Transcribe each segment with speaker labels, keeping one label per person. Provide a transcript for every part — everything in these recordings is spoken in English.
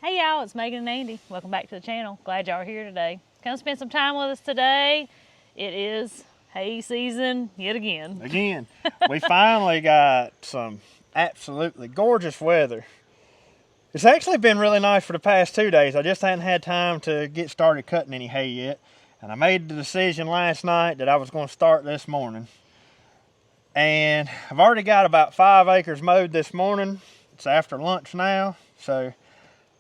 Speaker 1: Hey y'all, it's Megan and Andy. Welcome back to the channel. Glad y'all are here today. Come spend some time with us today. It is hay season yet again.
Speaker 2: We finally got some absolutely gorgeous weather. It's actually been really nice for the past 2 days. I just hadn't had time to get started cutting any hay yet. And I made the decision last night that I was going to start this morning. And I've already got about 5 acres mowed this morning. It's after lunch now, so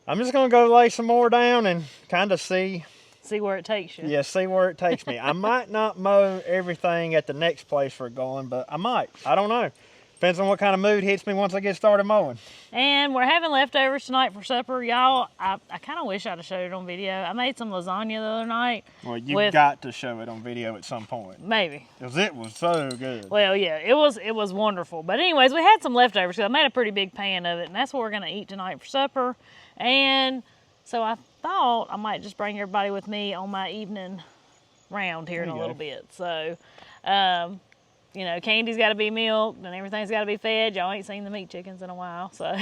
Speaker 2: I'm just gonna go lay some more down and kind of see
Speaker 1: where it takes you.
Speaker 2: Yeah, see where it takes me. I might not mow everything at the next place we're going, but I might. I don't know. Depends on what kind of mood hits me once I get started mowing.
Speaker 1: And we're having leftovers tonight for supper. Y'all, I kind of wish I'd have showed it on video. I made some lasagna the other night.
Speaker 2: Well, you've got to show it on video at some point.
Speaker 1: Maybe.
Speaker 2: Because it was so good.
Speaker 1: Well, yeah, it was wonderful. But anyways, we had some leftovers, so I made a pretty big pan of it, and that's what we're going to eat tonight for supper. And so I thought I might just bring everybody with me on my evening round here in a little bit. So, you know, candy's got to be milked and everything's got to be fed. Y'all ain't seen the meat chickens in a while, so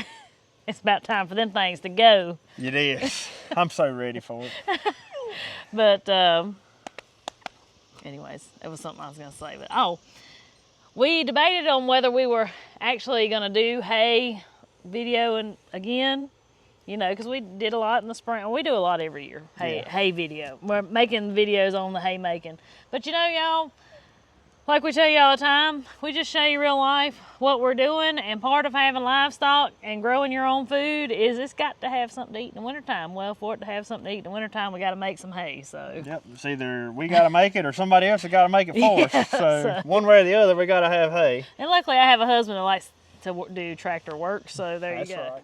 Speaker 1: it's about time for them things to go.
Speaker 2: It is. I'm so ready for it.
Speaker 1: But anyways, it was something I was going to say. But we debated on whether we were actually going to do hay video again. You know, because we did a lot in the spring. We do a lot every year, hay video. We're making videos on the hay making. But you know, y'all, like we tell you all the time, we just show you real life what we're doing. And part of having livestock and growing your own food is it's got to have something to eat in the wintertime. Well, for it to have something to eat in the wintertime, we got to make some hay. So
Speaker 2: yep, it's either we got to make it or somebody else has got to make it for us. So one way or the other, we got to have hay.
Speaker 1: And luckily, I have a husband that likes to do tractor work. So there you go.
Speaker 2: That's right.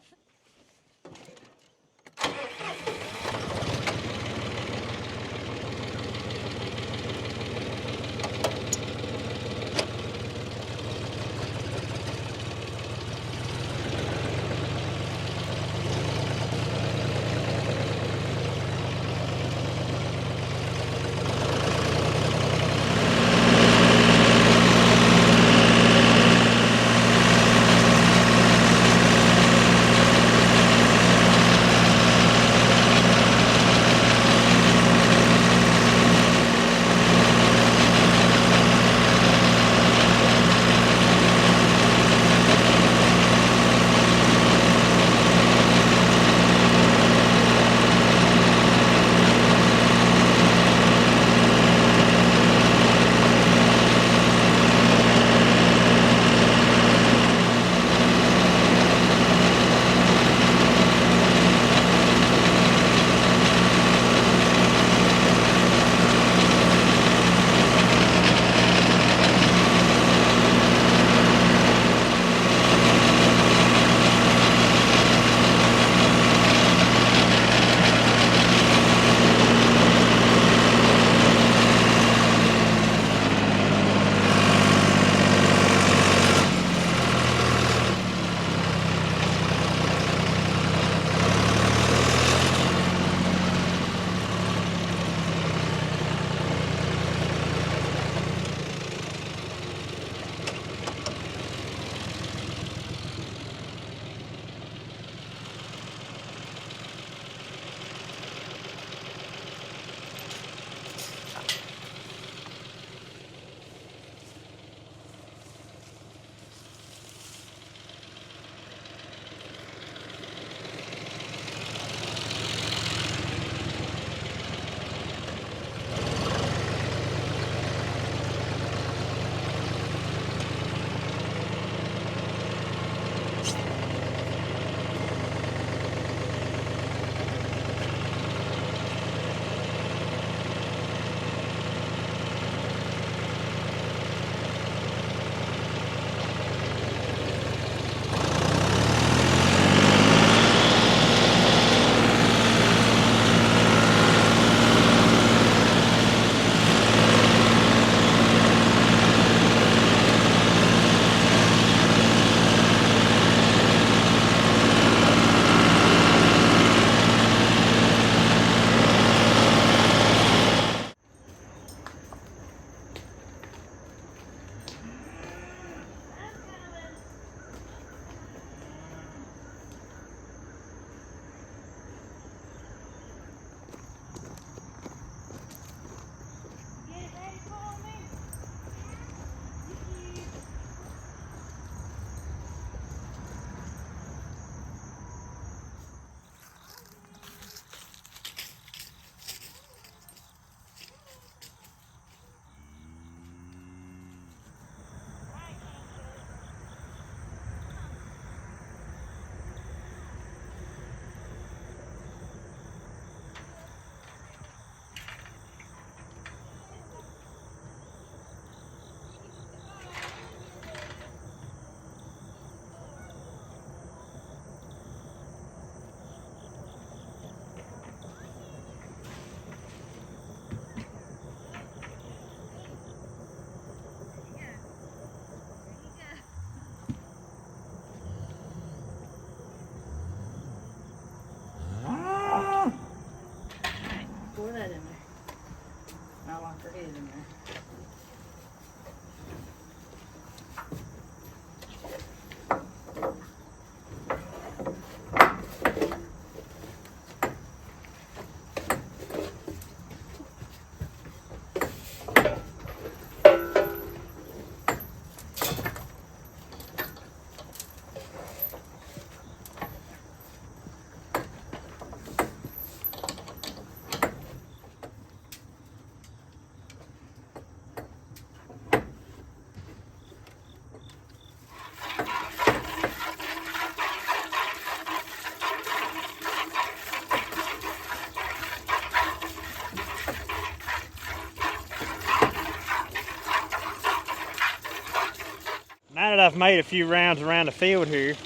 Speaker 2: I've made a few rounds around the field here,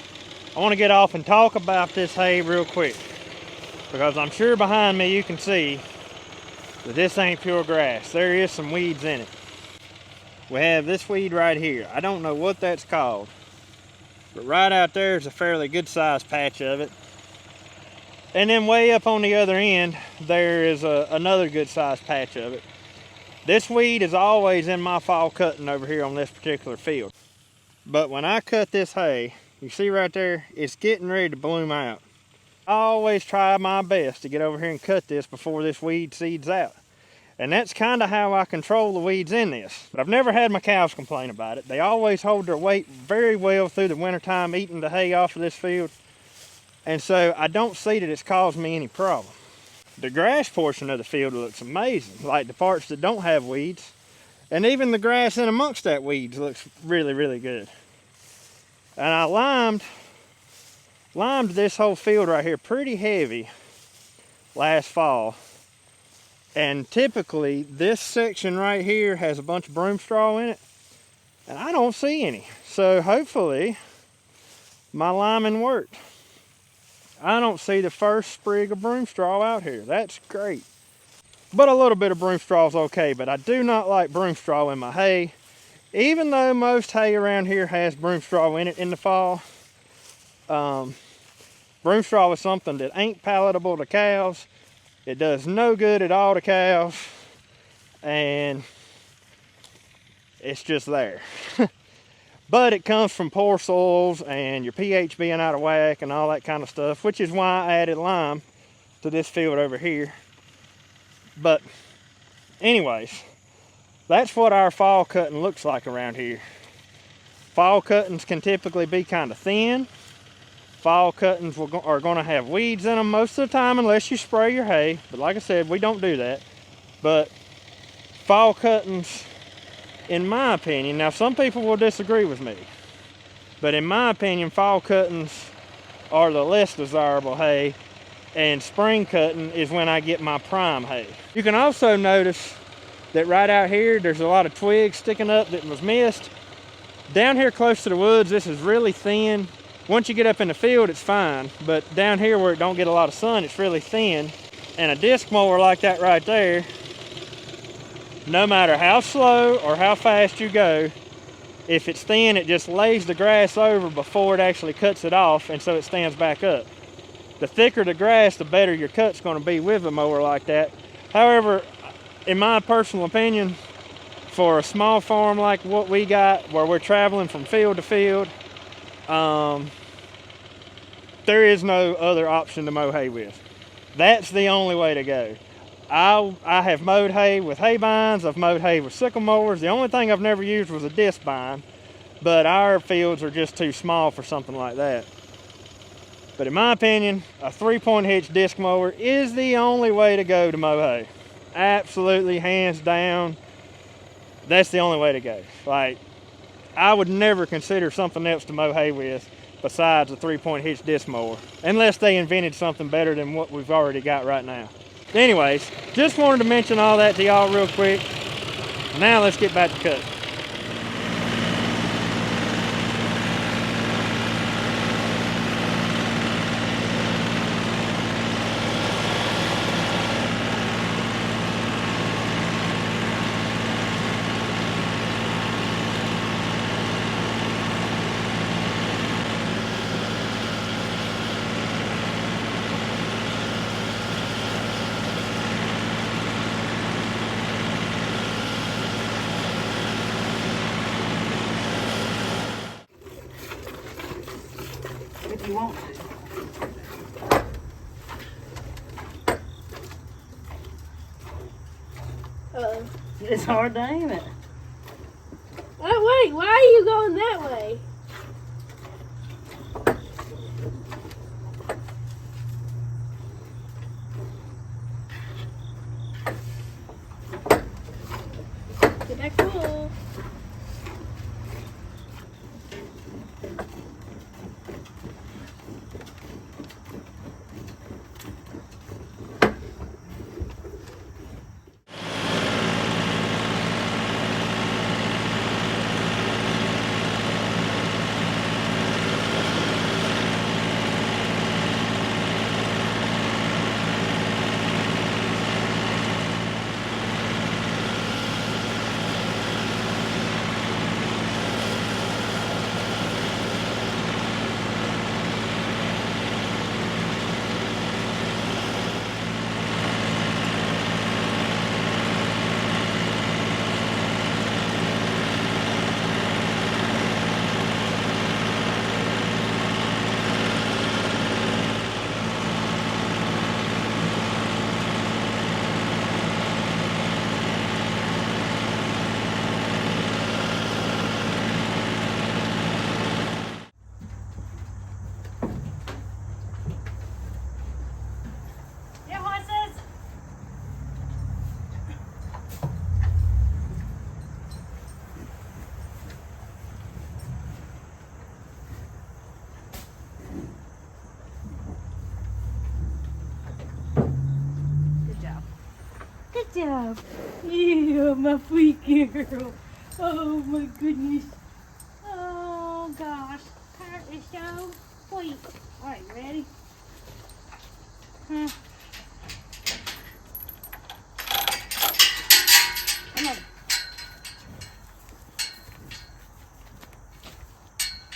Speaker 2: I want to get off and talk about this hay real quick, because I'm sure behind me you can see that this ain't pure grass. There is some weeds in it. We have this weed right here. I don't know what that's called, but right out there is a fairly good sized patch of it. And then way up on the other end, there is another good sized patch of it. This weed is always in my fall cutting over here on this particular field. But when I cut this hay, you see right there, it's getting ready to bloom out. I always try my best to get over here and cut this before this weed seeds out. And that's kind of how I control the weeds in this. But I've never had my cows complain about it. They always hold their weight very well through the wintertime eating the hay off of this field. And so I don't see that it's caused me any problem. The grass portion of the field looks amazing, like the parts that don't have weeds. And even the grass in amongst that weeds looks really, really good. And I limed this whole field right here pretty heavy last fall. And typically this section right here has a bunch of broom straw in it, and I don't see any. So hopefully my liming worked. I don't see the first sprig of broom straw out here. That's great. But a little bit of broom straw is okay, but I do not like broom straw in my hay. Even though most hay around here has broom straw in it in the fall, broom straw is something that ain't palatable to cows. It does no good at all to cows, and it's just there. But it comes from poor soils and your pH being out of whack and all that kind of stuff, which is why I added lime to this field over here. But anyways, that's what our fall cutting looks like around here. Fall cuttings can typically be kind of thin. Fall cuttings are going to have weeds in them most of the time unless you spray your hay. But like I said, we don't do that. But fall cuttings, in my opinion, now some people will disagree with me, but in my opinion, fall cuttings are the less desirable hay, and spring cutting is when I get my prime hay. You can also notice that right out here, there's a lot of twigs sticking up that was missed. Down here close to the woods, this is really thin. Once you get up in the field, it's fine, but down here where it don't get a lot of sun, it's really thin. And a disc mower like that right there, no matter how slow or how fast you go, if it's thin, it just lays the grass over before it actually cuts it off, and so it stands back up. The thicker the grass, the better your cut's going to be with a mower like that. However, in my personal opinion, for a small farm like what we got, where we're traveling from field to field, there is no other option to mow hay with. That's the only way to go. I have mowed hay with hay binds, I've mowed hay with sickle mowers. The only thing I've never used was a disc bind, but our fields are just too small for something like that. But in my opinion, a 3-point hitch disc mower is the only way to go to mow hay. Absolutely, hands down, that's the only way to go. Like, I would never consider something else to mow hay with besides a 3-point hitch disc mower, unless they invented something better than what we've already got right now. Anyways, just wanted to mention all that to y'all real quick. Now let's get back to cutting.
Speaker 3: If you want to. It's hard to aim it.
Speaker 4: Oh, wait, why are you going that way? Get that cool. Good job. Yeah, my sweet girl. Oh my goodness. Oh gosh. Parrot is so sweet. Alright, ready? Huh? Come on.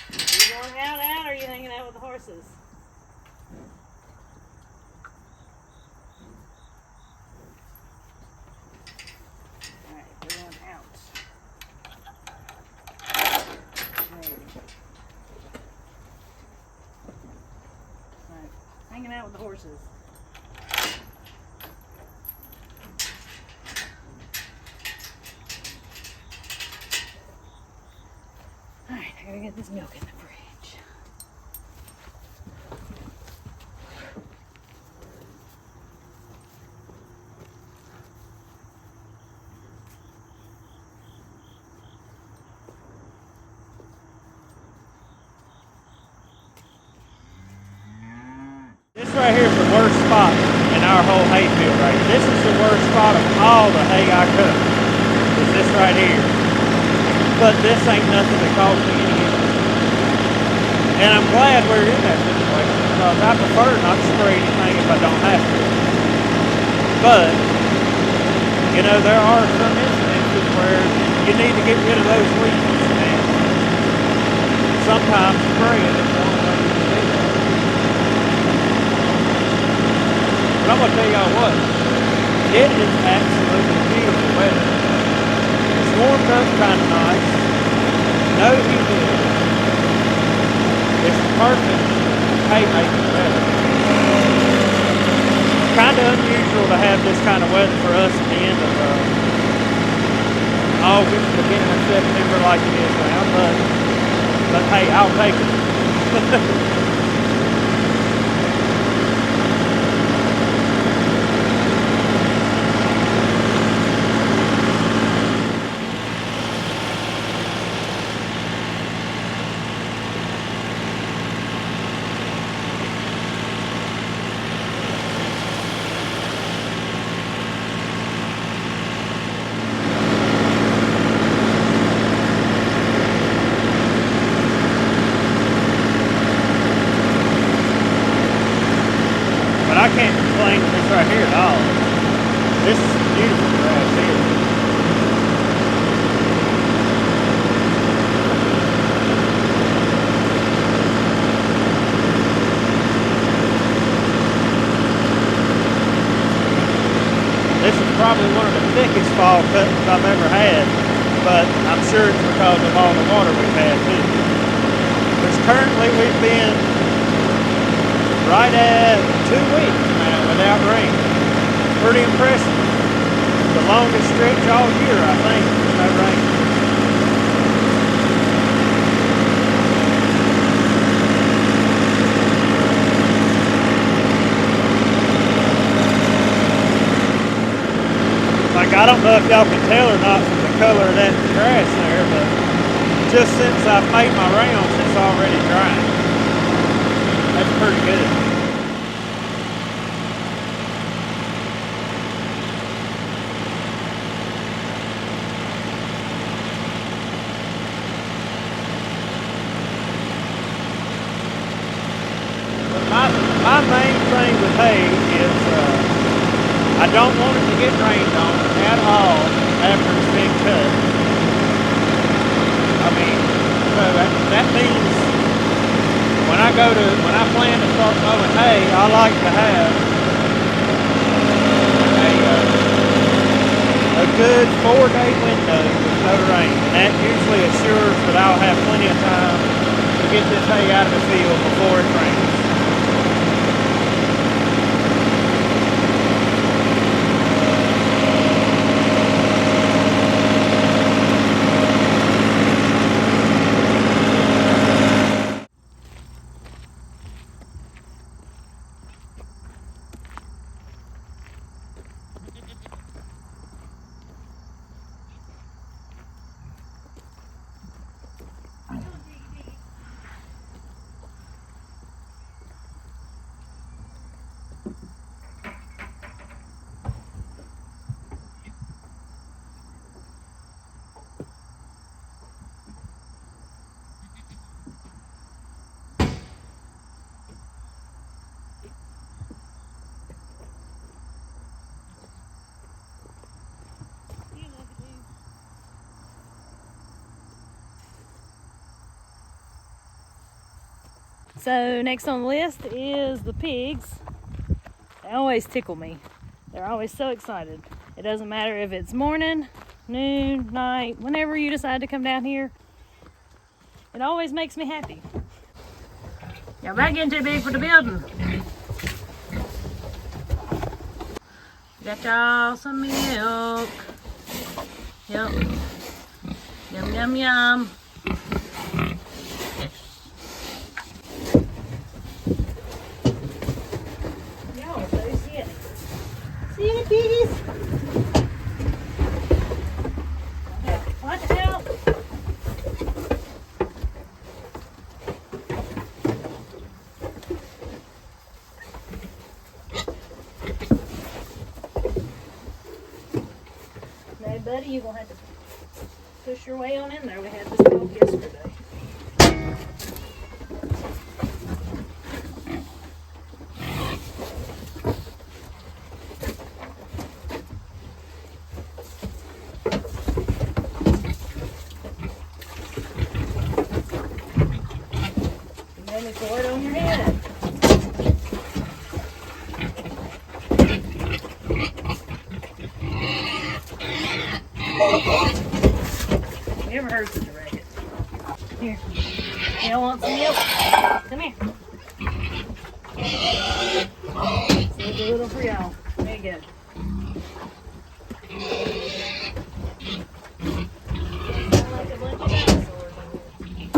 Speaker 4: Are you going out, or are you hanging out with the horses? Alright, we're going out. There. Alright, hanging out with the horses. Alright, I gotta get this milk in the fridge.
Speaker 2: This right here is the worst spot in our whole hay field right here. This is the worst spot of all the hay I cut. Is this right here. But this ain't nothing that caused me any issues. And I'm glad we're in that situation because I prefer not to spray anything if I don't have to. But, you know, there are some instances where you need to get rid of those weeds. And sometimes spraying is the only way you can do that. But I'm going to tell y'all what, it is absolutely beautiful weather. It's warmed up kind of nice, no humidity. It's perfect hay making weather. Kind of unusual to have this kind of weather for us at the end of August, beginning of September like it is now, but hey, I'll take it. I can't complain with this right here at all. This is beautiful grass here. This is probably one of the thickest fall cuttings I've ever had, but I'm sure it's because of all the water we've had too. Because currently we've been right at 2 weeks now without rain. Pretty impressive. The longest stretch all year, I think, with no rain. Like, I don't know if y'all can tell or not from the color of that grass there, but just since I've made my rounds, it's already drying. That's pretty good. But my main thing with hay is I don't want it to get rained on at all after it's been cut. I mean, so that means when I plan to start mowing hay, I like to have a good 4-day window with no rain. And that usually assures that I'll have plenty of time to get this hay out of the field before it rains.
Speaker 1: So next on the list is the pigs. They always tickle me. They're always so excited. It doesn't matter if it's morning, noon, night, whenever you decide to come down here. It always makes me happy. Y'all back getting too big for the building. Got y'all some milk. Yep. Yum, yum, yum. Y'all are so silly. Silly piggies. Watch out. No, buddy, you're going to have to push your way on in there. We had this milk yesterday. You made me pour it on your head. You ever heard such a racket? Here. Y'all want some milk? Come here. Save a little for y'all. There you go. Sound like a bunch of dinosaurs in here.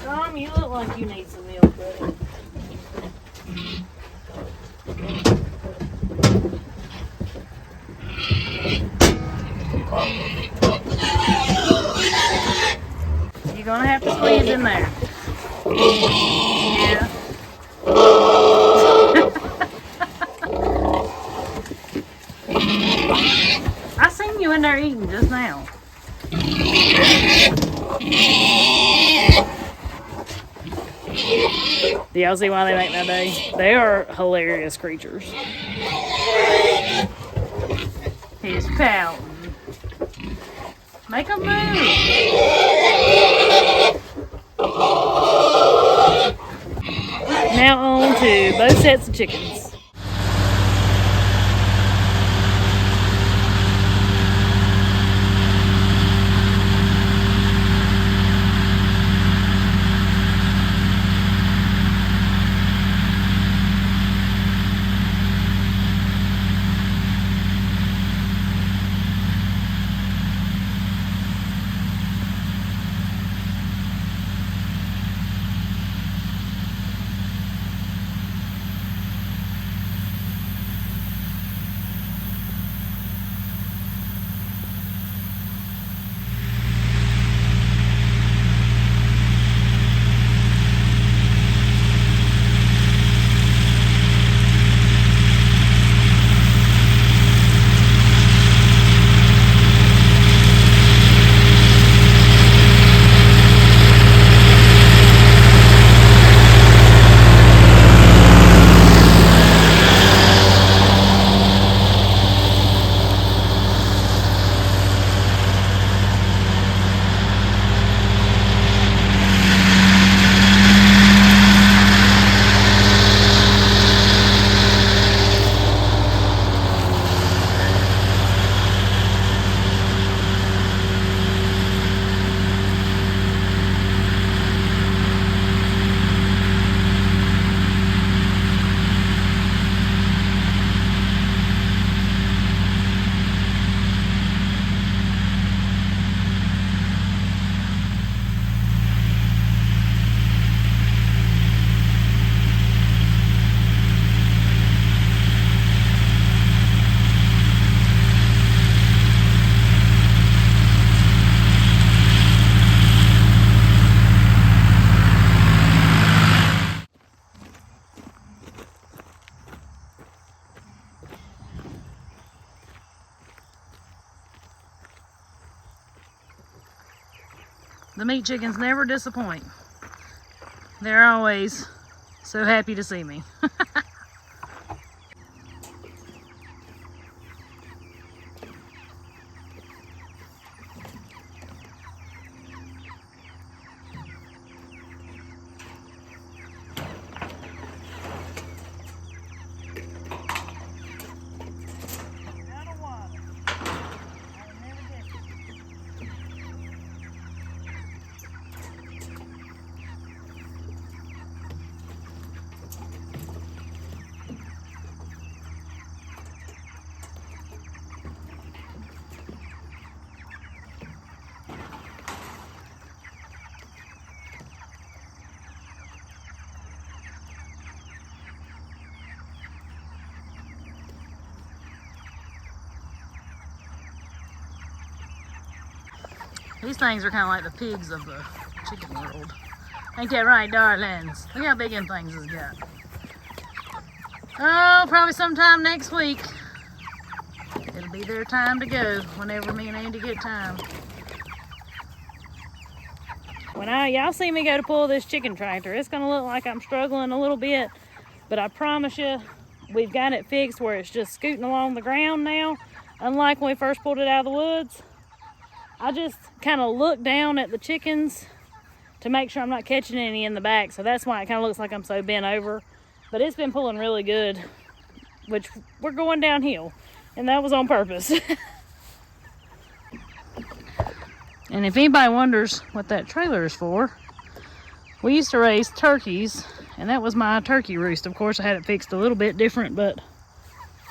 Speaker 1: Tom, you look like you need some milk, buddy. You're gonna have to squeeze in there. Yeah. I seen you in there eating just now. Do y'all see why they make my day? They are hilarious creatures. He's pouting. Make them move. Now on to both sets of chickens. The meat chickens never disappoint. They're always so happy to see me. These things are kind of like the pigs of the chicken world. Ain't that right, darlings? Look how big them things has got. Oh, probably sometime next week. It'll be their time to go whenever me and Andy get time. When y'all see me go to pull this chicken tractor, it's gonna look like I'm struggling a little bit, but I promise you, we've got it fixed where it's just scooting along the ground now. Unlike when we first pulled it out of the woods, I just kind of look down at the chickens to make sure I'm not catching any in the back, so that's why it kind of looks like I'm so bent over. But it's been pulling really good, which we're going downhill, and that was on purpose. And if anybody wonders what that trailer is for, we used to raise turkeys, and that was my turkey roost. Of course, I had it fixed a little bit different, but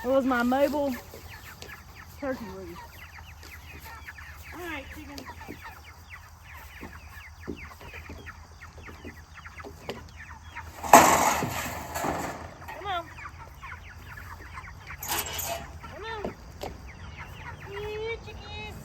Speaker 1: it was my mobile turkey roost. All right, chicken. Come on. Come on. Here, chickens.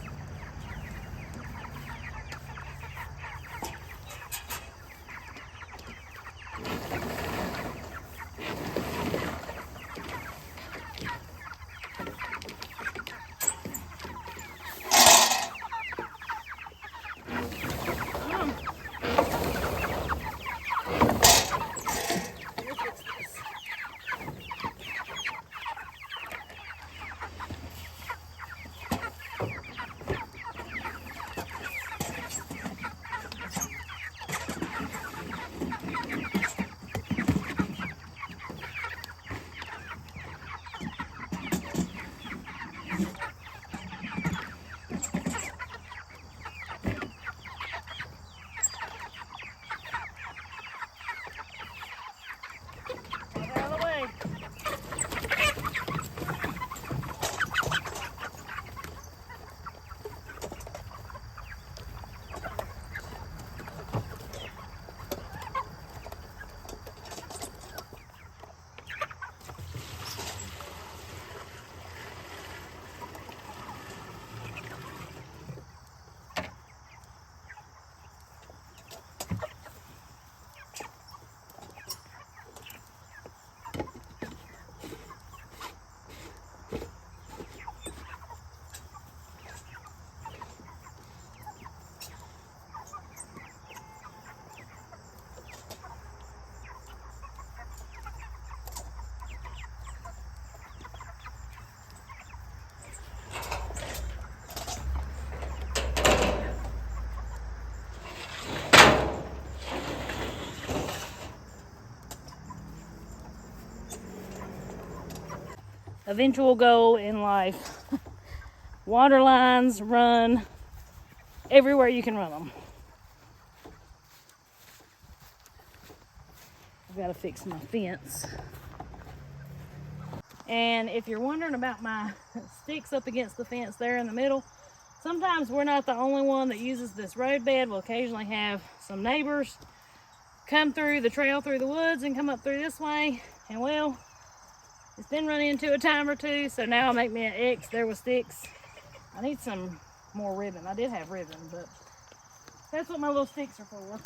Speaker 1: Eventual goal in life. Water lines run everywhere you can run them. I've got to fix my fence. And if you're wondering about my sticks up against the fence there in the middle, sometimes we're not the only one that uses this road bed. We'll occasionally have some neighbors come through the trail through the woods and come up through this way. And well, it's been run into a time or two, so now I'll make me an X there with sticks. I need some more ribbon. I did have ribbon, but that's what my little sticks are for.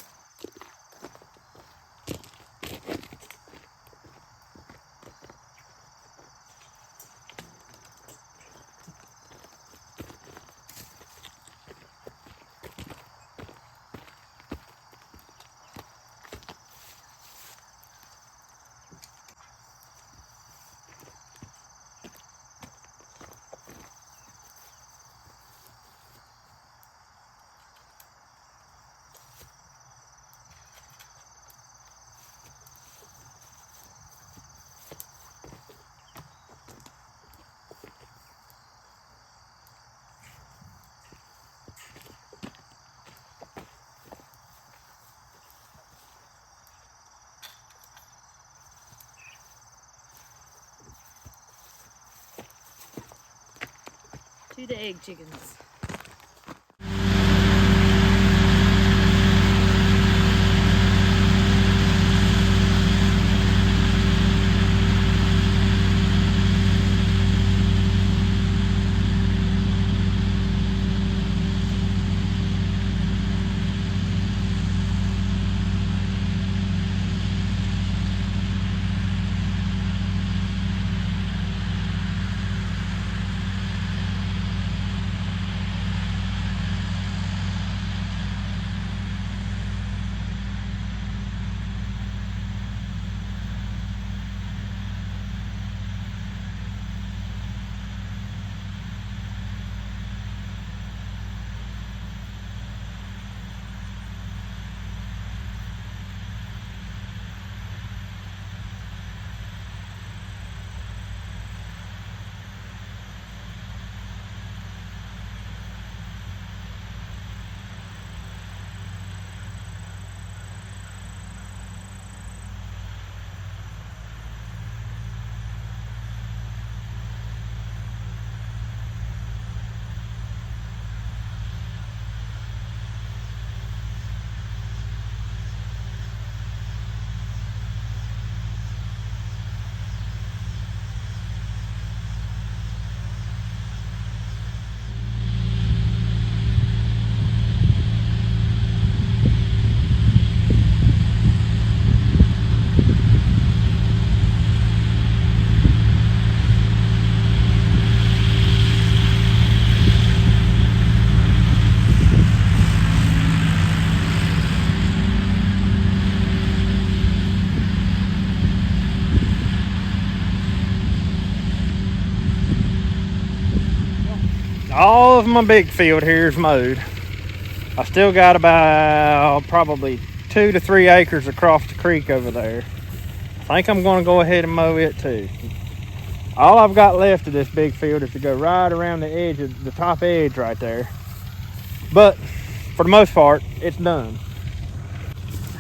Speaker 1: To the egg chickens.
Speaker 2: all of my big field here is mowed. I still got about probably 2 to 3 acres across the creek over there. I think I'm going to go ahead and mow it too. All I've got left of this big field is to go right around the edge of the top edge right there. But for the most part, it's done.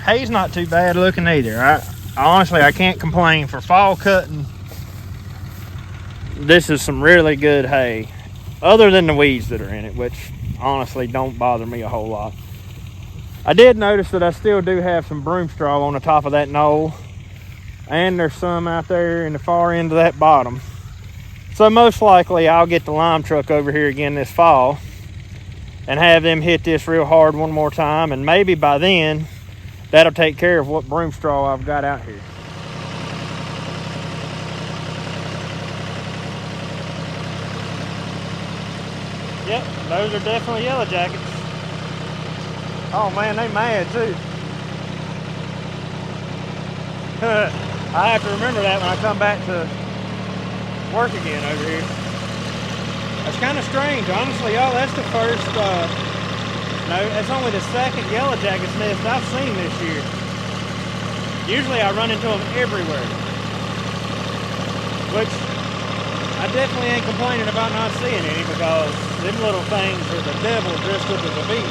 Speaker 2: Hay's not too bad looking either. Honestly, I can't complain for fall cutting. This is some really good hay, other than the weeds that are in it, which honestly don't bother me a whole lot. I did notice that I still do have some broom straw on the top of that knoll, and there's some out there in the far end of that bottom. So most likely I'll get the lime truck over here again this fall and have them hit this real hard one more time, and maybe by then that'll take care of what broom straw I've got out here. Yep, those are definitely yellow jackets. Oh man, they mad too. I have to remember that when I come back to work again over here. That's kind of strange, honestly, y'all. That's the first, no, that's only the second yellow jackets nest I've seen this year. Usually I run into them everywhere, which I definitely ain't complaining about not seeing any, because them little things are the devil dressed up as a bee.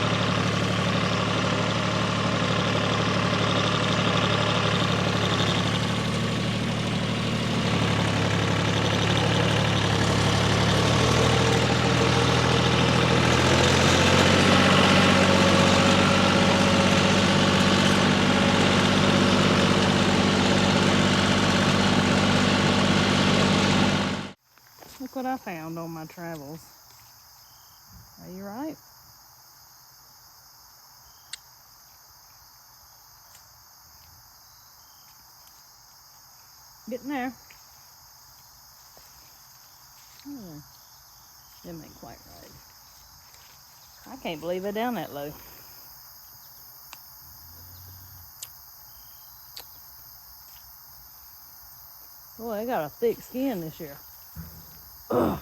Speaker 1: Look what I found on my travels. Are you right? Getting there. Them ain't quite right. I can't believe they're down that low. Boy, they got a thick skin this year. Ugh.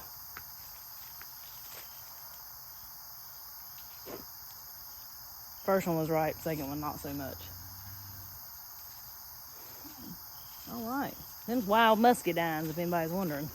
Speaker 1: First one was right, second one not so much. All right, them's wild muscadines, if anybody's wondering.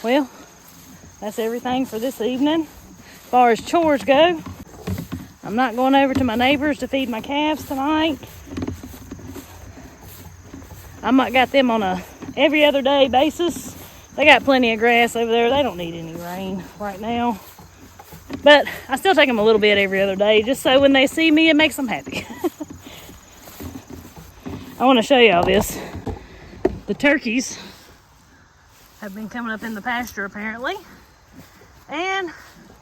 Speaker 1: Well, that's everything for this evening. As far as chores go, I'm not going over to my neighbors to feed my calves tonight. I might got them on a every other day basis. They got plenty of grass over there. They don't need any rain right now. But I still take them a little bit every other day just so when they see me, it makes them happy. I want to show y'all this. The turkeys have been coming up in the pasture apparently and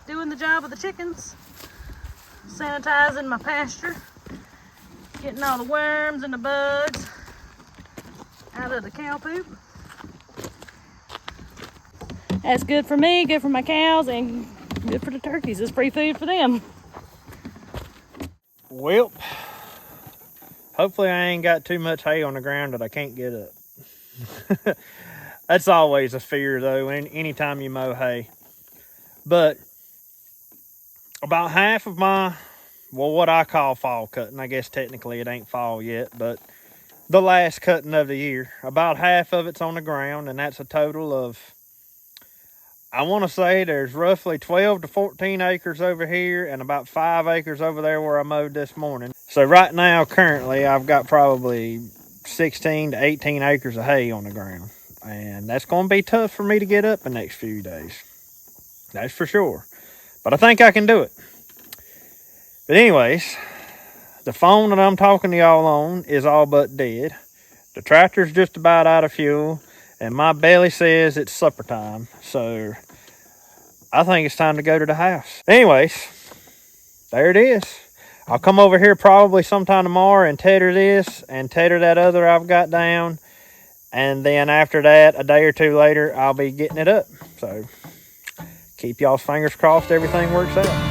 Speaker 1: doing the job of the chickens. Sanitizing my pasture, getting all the worms and the bugs out of the cow poop. That's good for me, good for my cows, and good for the turkeys. It's free food for them.
Speaker 2: Well, hopefully I ain't got too much hay on the ground that I can't get up. That's always a fear though, anytime you mow hay. But about half of my, well, what I call fall cutting, I guess technically it ain't fall yet, but the last cutting of the year, about half of it's on the ground, and that's a total of, I want to say there's roughly 12 to 14 acres over here and about 5 acres over there where I mowed this morning. So right now, currently, I've got probably 16 to 18 acres of hay on the ground. And that's going to be tough for me to get up the next few days. That's for sure. But I think I can do it. But anyways, the phone that I'm talking to y'all on is all but dead. The tractor's just about out of fuel. And my belly says it's supper time. So I think it's time to go to the house. Anyways, there it is. I'll come over here probably sometime tomorrow and tether this and tether that other I've got down. And then after that, a day or two later, I'll be getting it up. So keep y'all's fingers crossed everything works out.